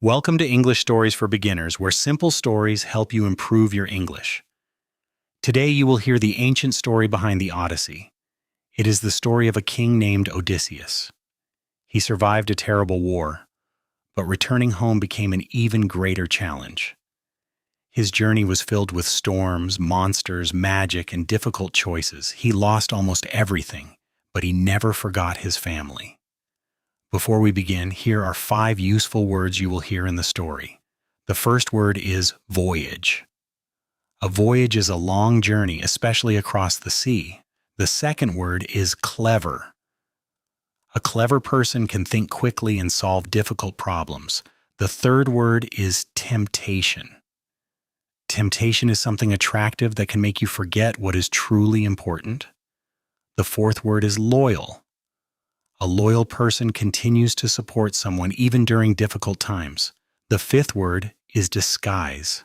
Welcome to English Stories for Beginners, where simple stories help you improve your English. Today you will hear the ancient story behind the Odyssey. It is the story of a king named Odysseus. He survived a terrible war, but returning home became an even greater challenge. His journey was filled with storms, monsters, magic, and difficult choices. He lost almost everything, but he never forgot his family. Before we begin, here are 5 useful words you will hear in the story. The first word is voyage. A voyage is a long journey, especially across the sea. The second word is clever. A clever person can think quickly and solve difficult problems. The third word is temptation. Temptation is something attractive that can make you forget what is truly important. The fourth word is loyal. A loyal person continues to support someone even during difficult times. The fifth word is disguise.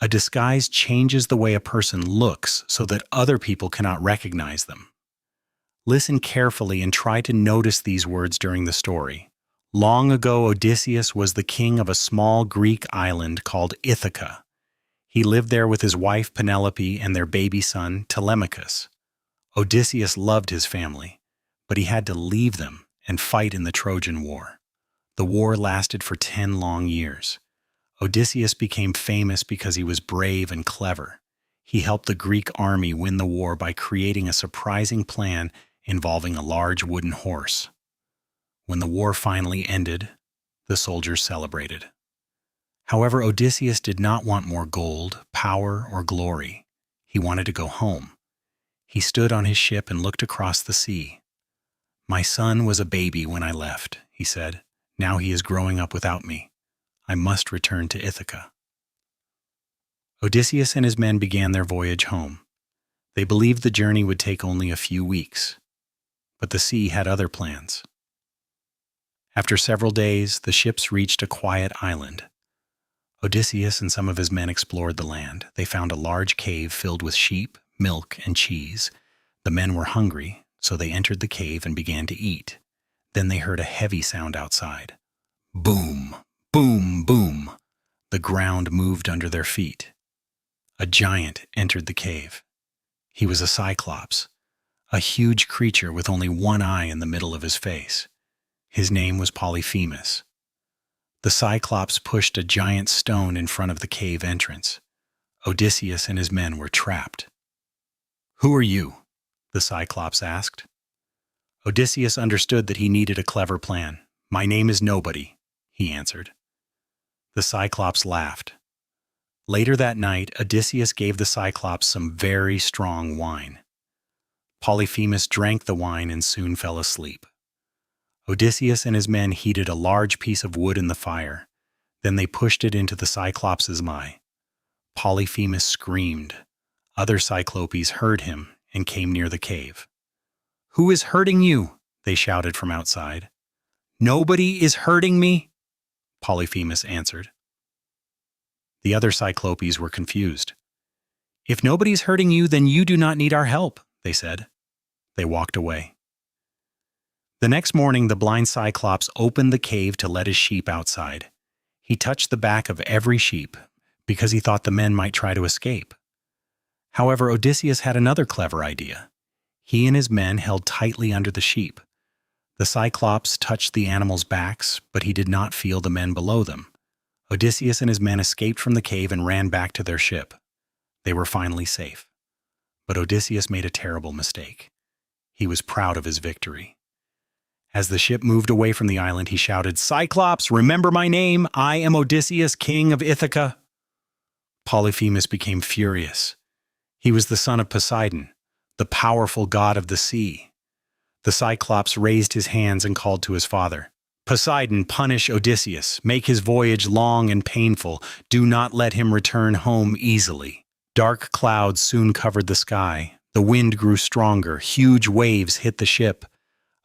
A disguise changes the way a person looks so that other people cannot recognize them. Listen carefully and try to notice these words during the story. Long ago, Odysseus was the king of a small Greek island called Ithaca. He lived there with his wife Penelope and their baby son Telemachus. Odysseus loved his family, but he had to leave them and fight in the Trojan War. The war lasted for 10 long years. Odysseus became famous because he was brave and clever. He helped the Greek army win the war by creating a surprising plan involving a large wooden horse. When the war finally ended, the soldiers celebrated. However, Odysseus did not want more gold, power, or glory. He wanted to go home. He stood on his ship and looked across the sea. "My son was a baby when I left," he said. "Now he is growing up without me. I must return to Ithaca." Odysseus and his men began their voyage home. They believed the journey would take only a few weeks, but the sea had other plans. After several days, the ships reached a quiet island. Odysseus and some of his men explored the land. They found a large cave filled with sheep, milk, and cheese. The men were hungry, so they entered the cave and began to eat. Then they heard a heavy sound outside. Boom, boom, boom. The ground moved under their feet. A giant entered the cave. He was a Cyclops, a huge creature with only one eye in the middle of his face. His name was Polyphemus. The Cyclops pushed a giant stone in front of the cave entrance. Odysseus and his men were trapped. "Who are you?" the Cyclops asked. Odysseus understood that he needed a clever plan. "My name is Nobody," he answered. The Cyclops laughed. Later that night, Odysseus gave the Cyclops some very strong wine. Polyphemus drank the wine and soon fell asleep. Odysseus and his men heated a large piece of wood in the fire. Then they pushed it into the Cyclops' eye. Polyphemus screamed. Other Cyclopes heard him and came near the cave. "Who is hurting you?" they shouted from outside. "Nobody is hurting me," Polyphemus answered. The other Cyclopes were confused. "If nobody's hurting you, then you do not need our help," they said. They walked away. The next morning, the blind Cyclops opened the cave to let his sheep outside. He touched the back of every sheep because he thought the men might try to escape. However, Odysseus had another clever idea. He and his men held tightly under the sheep. The Cyclops touched the animals' backs, but he did not feel the men below them. Odysseus and his men escaped from the cave and ran back to their ship. They were finally safe. But Odysseus made a terrible mistake. He was proud of his victory. As the ship moved away from the island, he shouted, "Cyclops, remember my name! I am Odysseus, king of Ithaca." Polyphemus became furious. He was the son of Poseidon, the powerful god of the sea. The Cyclops raised his hands and called to his father, "Poseidon, punish Odysseus. Make his voyage long and painful. Do not let him return home easily." Dark clouds soon covered the sky. The wind grew stronger. Huge waves hit the ship.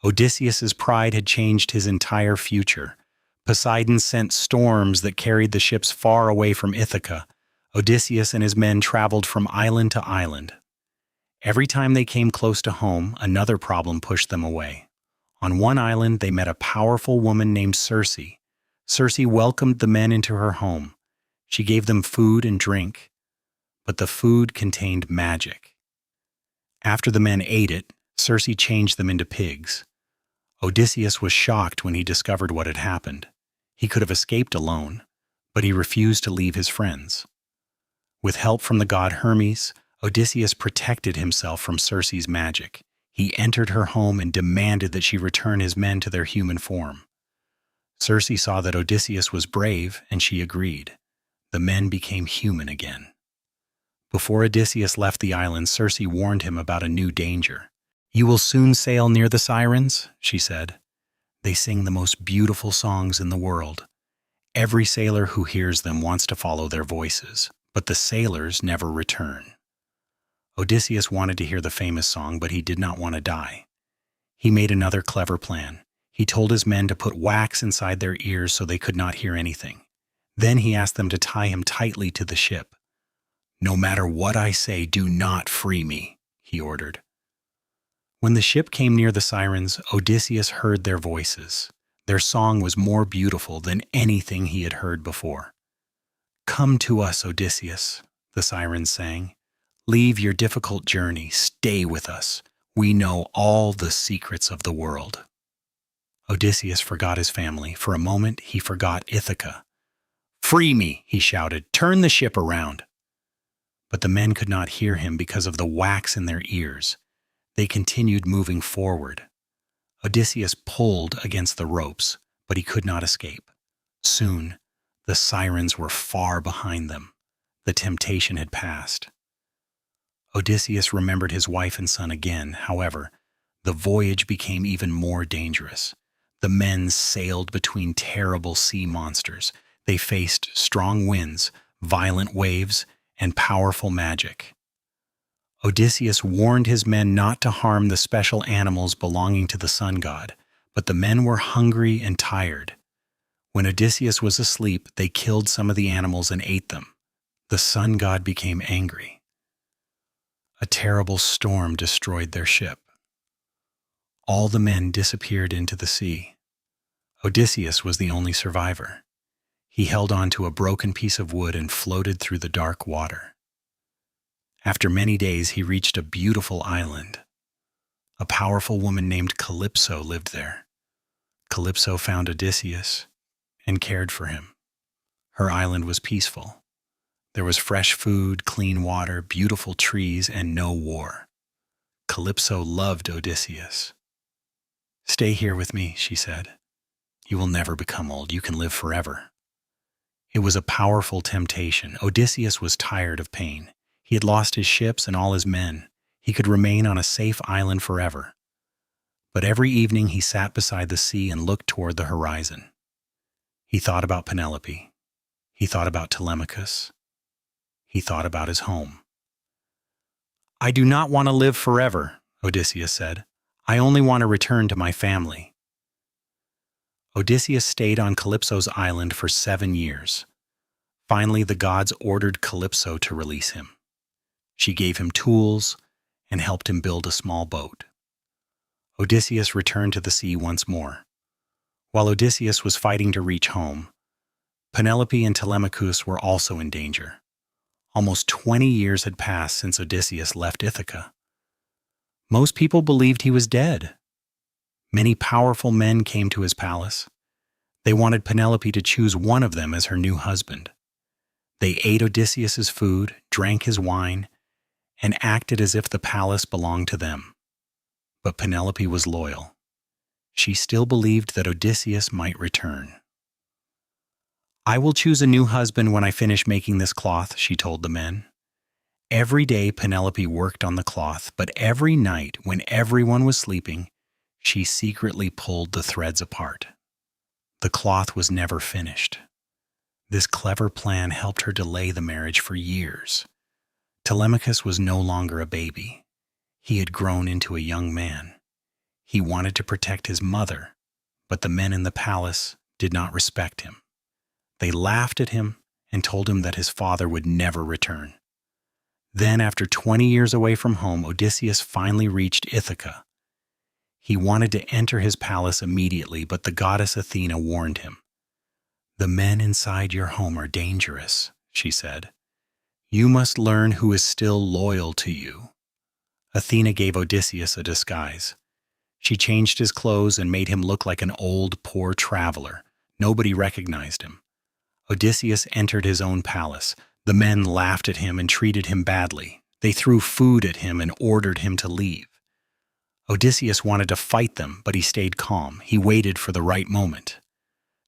Odysseus's pride had changed his entire future. Poseidon sent storms that carried the ships far away from Ithaca. Odysseus and his men traveled from island to island. Every time they came close to home, another problem pushed them away. On one island, they met a powerful woman named Circe. Circe welcomed the men into her home. She gave them food and drink, but the food contained magic. After the men ate it, Circe changed them into pigs. Odysseus was shocked when he discovered what had happened. He could have escaped alone, but he refused to leave his friends. With help from the god Hermes, Odysseus protected himself from Circe's magic. He entered her home and demanded that she return his men to their human form. Circe saw that Odysseus was brave, and she agreed. The men became human again. Before Odysseus left the island, Circe warned him about a new danger. "You will soon sail near the Sirens," she said. "They sing the most beautiful songs in the world. Every sailor who hears them wants to follow their voices, but the sailors never return." Odysseus wanted to hear the famous song, but he did not want to die. He made another clever plan. He told his men to put wax inside their ears so they could not hear anything. Then he asked them to tie him tightly to the ship. "No matter what I say, do not free me," he ordered. When the ship came near the Sirens, Odysseus heard their voices. Their song was more beautiful than anything he had heard before. "Come to us, Odysseus," the Sirens sang. "Leave your difficult journey. Stay with us. We know all the secrets of the world." Odysseus forgot his family. For a moment, he forgot Ithaca. "Free me," he shouted. "Turn the ship around." But the men could not hear him because of the wax in their ears. They continued moving forward. Odysseus pulled against the ropes, but he could not escape. Soon, the Sirens were far behind them. The temptation had passed. Odysseus remembered his wife and son again. However, the voyage became even more dangerous. The men sailed between terrible sea monsters. They faced strong winds, violent waves, and powerful magic. Odysseus warned his men not to harm the special animals belonging to the sun god, but the men were hungry and tired. When Odysseus was asleep, they killed some of the animals and ate them. The sun god became angry. A terrible storm destroyed their ship. All the men disappeared into the sea. Odysseus was the only survivor. He held on to a broken piece of wood and floated through the dark water. After many days, he reached a beautiful island. A powerful woman named Calypso lived there. Calypso found Odysseus and cared for him. Her island was peaceful. There was fresh food, clean water, beautiful trees, and no war. Calypso loved Odysseus. "Stay here with me," she said. "You will never become old. You can live forever." It was a powerful temptation. Odysseus was tired of pain. He had lost his ships and all his men. He could remain on a safe island forever. But every evening he sat beside the sea and looked toward the horizon. He thought about Penelope. He thought about Telemachus. He thought about his home. "I do not want to live forever," Odysseus said. "I only want to return to my family." Odysseus stayed on Calypso's island for 7 years. Finally, the gods ordered Calypso to release him. She gave him tools and helped him build a small boat. Odysseus returned to the sea once more. While Odysseus was fighting to reach home, Penelope and Telemachus were also in danger. Almost 20 years had passed since Odysseus left Ithaca. Most people believed he was dead. Many powerful men came to his palace. They wanted Penelope to choose one of them as her new husband. They ate Odysseus's food, drank his wine, and acted as if the palace belonged to them. But Penelope was loyal. She still believed that Odysseus might return. "I will choose a new husband when I finish making this cloth," she told the men. Every day Penelope worked on the cloth, but every night, when everyone was sleeping, she secretly pulled the threads apart. The cloth was never finished. This clever plan helped her delay the marriage for years. Telemachus was no longer a baby. He had grown into a young man. He wanted to protect his mother, but the men in the palace did not respect him. They laughed at him and told him that his father would never return. Then, after 20 years away from home, Odysseus finally reached Ithaca. He wanted to enter his palace immediately, but the goddess Athena warned him. "The men inside your home are dangerous," she said. "You must learn who is still loyal to you." Athena gave Odysseus a disguise. She changed his clothes and made him look like an old, poor traveler. Nobody recognized him. Odysseus entered his own palace. The men laughed at him and treated him badly. They threw food at him and ordered him to leave. Odysseus wanted to fight them, but he stayed calm. He waited for the right moment.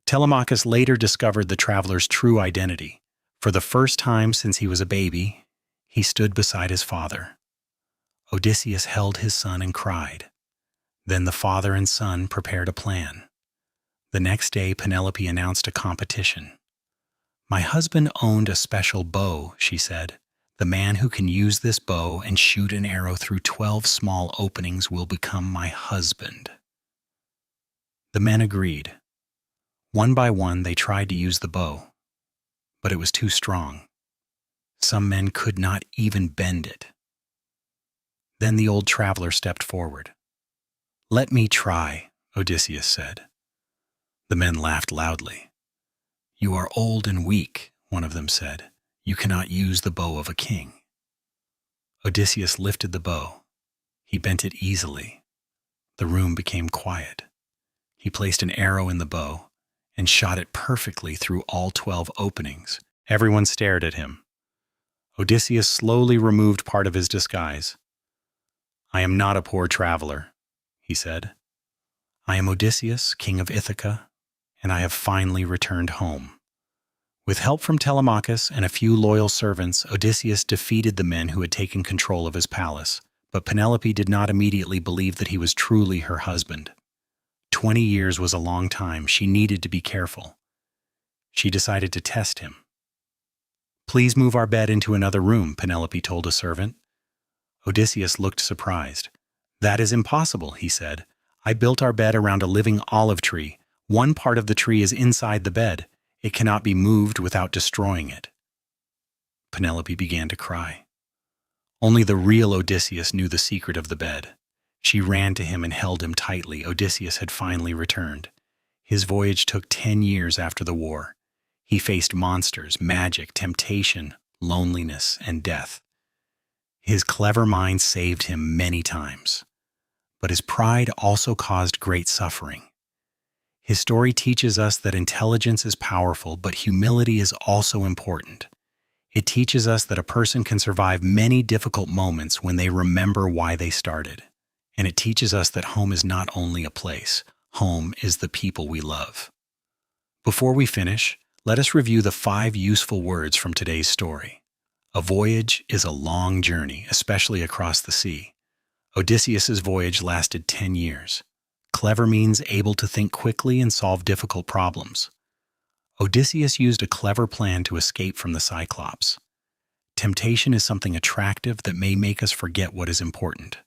Telemachus later discovered the traveler's true identity. For the first time since he was a baby, he stood beside his father. Odysseus held his son and cried. Then the father and son prepared a plan. The next day, Penelope announced a competition. "My husband owned a special bow," she said. "The man who can use this bow and shoot an arrow through 12 small openings will become my husband." The men agreed. One by one, they tried to use the bow, but it was too strong. Some men could not even bend it. Then the old traveler stepped forward. "Let me try," Odysseus said. The men laughed loudly. "You are old and weak," one of them said. "You cannot use the bow of a king." Odysseus lifted the bow. He bent it easily. The room became quiet. He placed an arrow in the bow and shot it perfectly through all 12 openings. Everyone stared at him. Odysseus slowly removed part of his disguise. "I am not a poor traveler," he said. "I am Odysseus, king of Ithaca, and I have finally returned home." With help from Telemachus and a few loyal servants, Odysseus defeated the men who had taken control of his palace, but Penelope did not immediately believe that he was truly her husband. 20 years was a long time. She needed to be careful. She decided to test him. "Please move our bed into another room," Penelope told a servant. Odysseus looked surprised. "That is impossible," he said. "I built our bed around a living olive tree. One part of the tree is inside the bed. It cannot be moved without destroying it." Penelope began to cry. Only the real Odysseus knew the secret of the bed. She ran to him and held him tightly. Odysseus had finally returned. His voyage took 10 years after the war. He faced monsters, magic, temptation, loneliness, and death. His clever mind saved him many times. But his pride also caused great suffering. His story teaches us that intelligence is powerful, but humility is also important. It teaches us that a person can survive many difficult moments when they remember why they started. And it teaches us that home is not only a place. Home is the people we love. Before we finish, let us review the 5 useful words from today's story. A voyage is a long journey, especially across the sea. Odysseus's voyage lasted 10 years. Clever means able to think quickly and solve difficult problems. Odysseus used a clever plan to escape from the Cyclops. Temptation is something attractive that may make us forget what is important.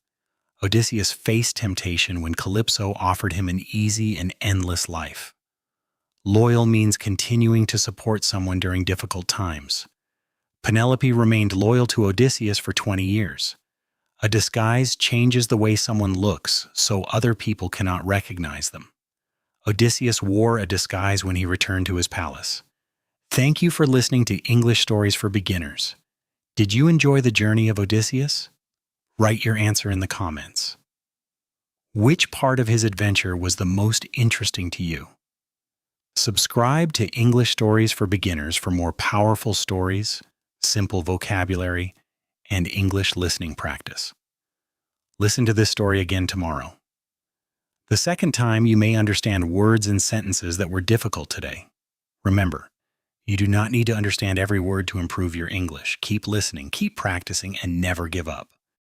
Odysseus faced temptation when Calypso offered him an easy and endless life. Loyal means continuing to support someone during difficult times. Penelope remained loyal to Odysseus for 20 years. A disguise changes the way someone looks so other people cannot recognize them. Odysseus wore a disguise when he returned to his palace. Thank you for listening to English Stories for Beginners. Did you enjoy the journey of Odysseus? Write your answer in the comments. Which part of his adventure was the most interesting to you? Subscribe to English Stories for Beginners for more powerful stories, simple vocabulary, and English listening practice. Listen to this story again tomorrow. The second time, you may understand words and sentences that were difficult today. Remember, you do not need to understand every word to improve your English. Keep listening, keep practicing, and never give up.